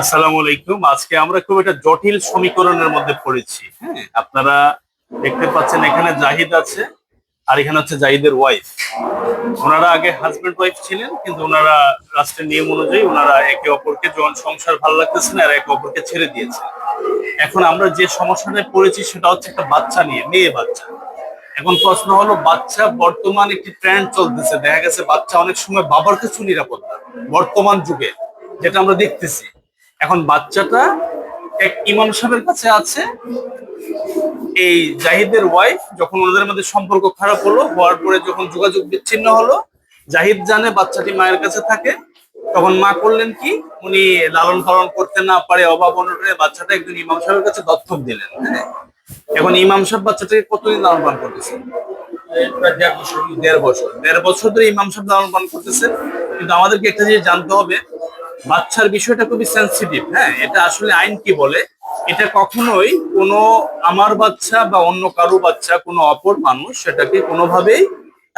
আসসালামু আলাইকুম। আজকে আমরা খুব একটা জটিল সমীকরণের মধ্যে পড়েছি। হ্যাঁ, আপনারা দেখতে পাচ্ছেন এখানে জাহিদ আছে আর এখানে হচ্ছে জাহিদের ওয়াইফ। ওনারা আগে হাজবেন্ড ওয়াইফ ছিলেন, কিন্তু ওনারা রাষ্ট্রের নিয়ম অনুযায়ী ওনারা একে অপরকে যখন সংসার ভালো লাগতেছে না আর একে অপরকে ছেড়ে দিয়েছে। এখন আমরা যে সমস্যাটায় পড়েছি সেটা হচ্ছে একটা বাচ্চা নিয়ে, মেয়ে বাচ্চা। এখন প্রশ্ন হলো, বাচ্চা বর্তমান একটি ট্রেন্ড চলতেছে, দেখা গেছে বাচ্চা অনেক সময় বাবার কাছে নিরাপদ না বর্তমান যুগে, যেটা আমরা দেখতেছি। এখন বাচ্চাটা এক ইমাম সাহেবের কাছে আছে। এই জাহিদের ওয়াইফ যখন ওনাদের মধ্যে সম্পর্ক খারাপ হওয়ার পরে যখন যোগাযোগ বিচ্ছিন্ন হলো, জাহিদ জানে বাচ্চাটি মায়ের কাছে থাকে। তখন মা করলেন কি, উনি লালন পালন করতে না পারে অভাব অনটনে বাচ্চাটা একজন ইমাম সাহেবের কাছে দত্তক দিলেন। হ্যাঁ, এখন ইমাম সাহেব বাচ্চাটাকে কতদিন লালন পালন করতেছেন? প্রায় 1.5 বছর। 1.5 বছর, 1.5 বছর ধরে ইমাম সাহেব লালন পালন করতেছেন। কিন্তু আমাদেরকে একটা জিনিস জানতে হবে, বাচ্চার বিষয়টা খুবই সেন্সিটিভ। হ্যাঁ, এটা আসলে আইন কি বলে, এটা কখনোই কোনো আমার বাচ্চা বা অন্য কারো বাচ্চা, কোনো অপর মানুষ সেটাকে কোনোভাবেই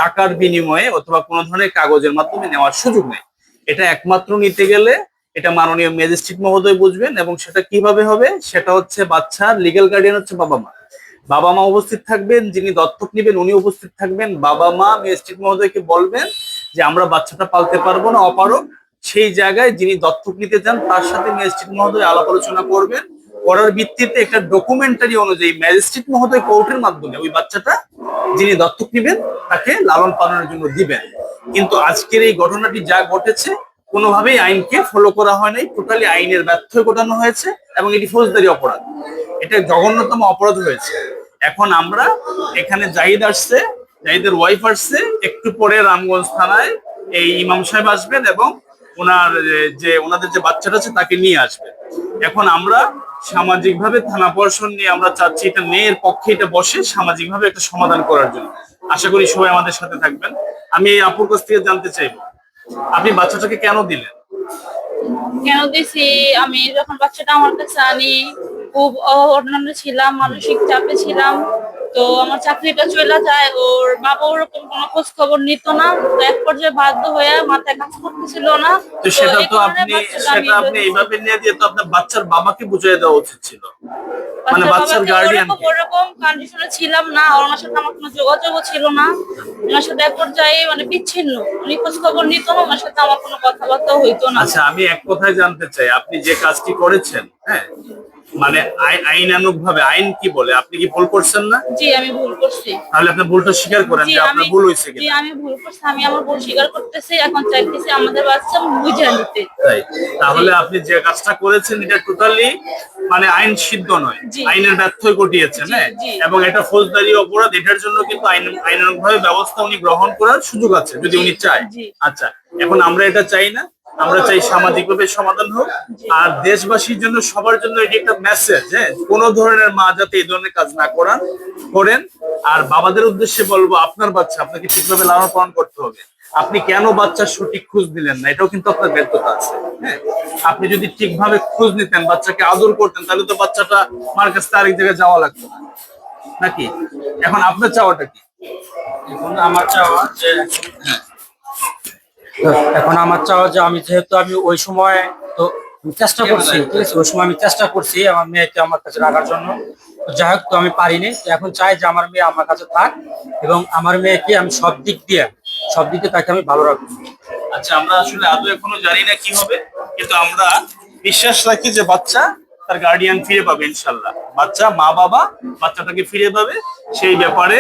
টাকার বিনিময়ে অথবা কোনো ধরনের কাগজের মাধ্যমে নেওয়ার সুযোগ নেই। এটা একমাত্র নিতে গেলে এটা মাননীয় ম্যাজিস্ট্রেট মহোদয় বুঝবেন। এবং সেটা কিভাবে হবে, সেটা হচ্ছে বাচ্চার লিগ্যাল গার্ডিয়ান হচ্ছে বাবা মা। বাবা মা উপস্থিত থাকবেন, যিনি দত্তক নেবেন উনি উপস্থিত থাকবেন। বাবা মা ম্যাজিস্ট্রেট মহোদয়কে বলবেন যে আমরা বাচ্চাটা পালতে পারবো না, অপারগ। সেই জায়গায় যিনি দত্তক নিতে চান তার সাথে ম্যাজিস্ট্রেট মহোদয় আলাপ আলোচনা করবেন। করার ভিত্তিতে একটা ডকুমেন্টারি অনুযায়ী ম্যাজিস্ট্রেট মহোদয় কোর্টের মাধ্যমে ওই বাচ্চাটা যিনি দত্তক নেবেন তাকে লালন পালনের জন্য দিবেন। কিন্তু আজকের এই ঘটনাটি যা ঘটেছে, কোনোভাবেই আইনকে ফলো করা হয় নাই, টোটালি আইনের ব্যত্যয় ঘটানো হয়েছে এবং এটি ফৌজদারি অপরাধ। এটা জঘন্যতম অপরাধ হয়েছে। এখন আমরা এখানে জাহিদ আসছে, জাহিদের ওয়াইফ আসছে, একটু পরে রামগঞ্জ থানায় এই ইমাম সাহেব আসবেন এবং ওনাদের যে বাচ্চাটা আছে তাকে নিয়ে আসবেন। এখন আমরা সামাজিক ভাবে থানা প্রশাসন নিয়ে আমরা চাচ্ছি এটা মেয়ের পক্ষে এটা বসে সামাজিক ভাবে একটা সমাধান করার জন্য। আশা করি সবাই আমাদের সাথে থাকবেন। আমি এই আপুর কাছ থেকে জানতে চাইবো, আপনি বাচ্চাটাকে কেন দিলেন? কেন দিছি, আমি যখন বাচ্চাটা আমার কাছে আনি খুব অন্যান্য ছিলাম, মানসিক চাপে ছিলাম। তো আমার চাকরিটা চলে যায়, ওর বাবা ওরকম কোনো খোঁজ খবর নিত না। তো এক পর্যায়ে বাধ্য হয়ে মাথায় কাজ করতেছিল না। তো সেটা আপনি এইভাবে নিয়ে দিয়ে তো আপনার বাচ্চার বাবাকে বুঝিয়ে দেওয়া উচিত ছিল, মানে বাচ্চার গার্ডিয়ান। ওরকম কন্ডিশনে ছিলাম না, ওনার সাথে আমার কোনো যোগাযোগও ছিল না। ওনার সাথে এক পর্যায়ে মানে বিচ্ছিন্ন, উনি খোঁজ খবর নিত না, ওনার সাথে আমার কোনো কথাবার্তা হইতো না। আচ্ছা, আমি এক কথায় জানতে চাই, আপনি যে কাজটি করেছেন, হ্যাঁ, মানে আইনানুগ ভাবে আইন কি বলে, আপনি কি ভুল করছেন না? জি, আমি ভুল করছি। তাহলে আপনি ভুলটা স্বীকার করেন যে আপনার ভুল হয়েছে জি, কিনা। আমি ভুল করছি, আমি আমার ভুল স্বীকার করতেছি। এখন চাইতেছি আমাদের বাচ্চা বুঝে নিতে। তাই তাহলে আপনি যে কাজটা করেছেন এটা টোটালি মানে আইন সিদ্ধ নয়, আইনের ব্যত্যয় ঘটিয়েছেন। হ্যাঁ, এবং এটা ফৌজদারি অপরাধ। এটার জন্য কিন্তু আইনানুগ ভাবে ব্যবস্থা উনি গ্রহণ করার সুযোগ আছে যদি উনি চায়। আচ্ছা, এখন আমরা এটা চাই না, আমরা চাই সামাজিক ভাবে সমাধান হোক। আর দেশবাসীর জন্য, সবার জন্য এটি একটা মেসেজ, হ্যাঁ, কোনো ধরনের মা যাতে এই ধরনের কাজ না করেন। আর বাবাদের উদ্দেশ্যে বলবো, আপনার বাচ্চা আপনাকে ঠিকভাবে লালন পালন করতে হবে। আপনি কেন বাচ্চার সঠিক খোঁজ দিলেন না, এটাও কিন্তু আপনার ব্যর্থতা আছে। হ্যাঁ, আপনি যদি ঠিকভাবে খোঁজ নিতেন, বাচ্চাকে আদর করতেন, তাহলে তো বাচ্চাটা মার কাছ থেকে আরেক জায়গায় যাওয়া লাগতো না, নাকি? এখন আপনার চাওয়াটা কি? এখন আমার চাওয়া যে আমি যেহেতু আমি ওই সময় তো চেষ্টা করছি, ঠিক আছে, ওই সময় আমি চেষ্টা করছি আমার মেয়েকে আমার কাছে রাখার জন্য। যাই হোক, তো আমি পারিনি। এখন চাই যে আমার মেয়ে আমার কাছে থাক এবং আমার মেয়েকে আমি সব দিক দিয়ে তাকে আমি ভালো রাখবো। আচ্ছা, আমরা আসলে আদৌ এখনো জানি না কি হবে, কিন্তু আমরা বিশ্বাস রাখি যে বাচ্চা তার গার্ডিয়ান ফিরে পাবে ইনশাল্লাহ। বাচ্চা মা বাবা বাচ্চাটাকে ফিরে পাবে, সেই ব্যাপারে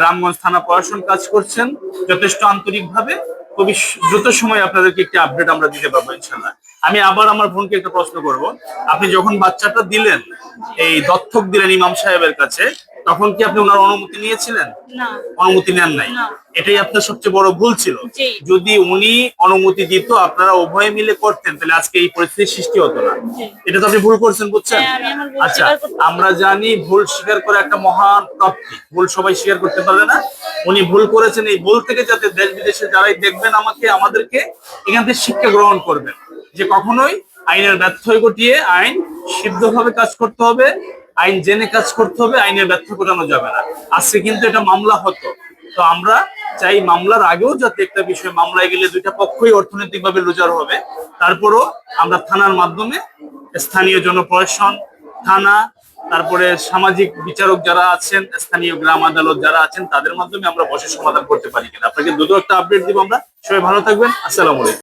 রামগঞ্জ থানা প্রশাসন কাজ করছেন যথেষ্ট আন্তরিকভাবে। খুবই দ্রুত সময় আপনাদেরকে একটি আপডেট আমরা দিতে পারবো ইনশাল্লাহ। আমি আবার আমার বোনকে একটা প্রশ্ন করব, আপনি যখন বাচ্চাটা দিলেন, এই দত্তক দিলেন ইমাম সাহেবের কাছে, তখন কি আপনি ওনার অনুমতি নিয়েছিলেন? না, অনুমতি নেন নাই। এটাই আপনার সবচেয়ে বড় ভুল ছিল। যদি উনি অনুমতি দিত, আপনারা উভয়ে মিলে করতেন, তাহলে আজকে এই পরিস্থিতির সৃষ্টি হতো না। এটা তো আপনি ভুল করছেন, বুঝছেন? আচ্ছা, আমরা জানি ভুল স্বীকার করে একটা মহান প্রাপ্তি, ভুল সবাই স্বীকার করতে পারে না। উনি ভুল করেছেন, এই ভুল থেকে যাতে দেশ বিদেশে যারাই দেখবেন আমাদেরকে এখান থেকে শিক্ষা গ্রহণ করবেন যে কখনোই আইনের ব্যত্যয় ঘটিয়ে আইন সিদ্ধভাবে কাজ করতে হবে, আইন জেনে কাজ করতে হবে, আইনের ব্যর্থ ঘটানো যাবে না। আজকে কিন্তু এটা মামলা হতো, তো আমরা চাই মামলার আগেও যাতে একটা বিষয়, মামলায় গেলে দুইটা পক্ষই অর্থনৈতিকভাবে লুজার হবে, তারপরও আমরা থানার মাধ্যমে স্থানীয় জনপ্রশাসন, থানা, তারপরে সামাজিক বিচারক যারা আছেন, স্থানীয় গ্রাম আদালত যারা আছেন, তাদের মাধ্যমে আমরা বসে সমাধান করতে পারি কিনা। আপনাকে দ্রুত একটা আপডেট দিব আমরা। সবাই ভালো থাকবেন। আসসালামু আলাইকুম।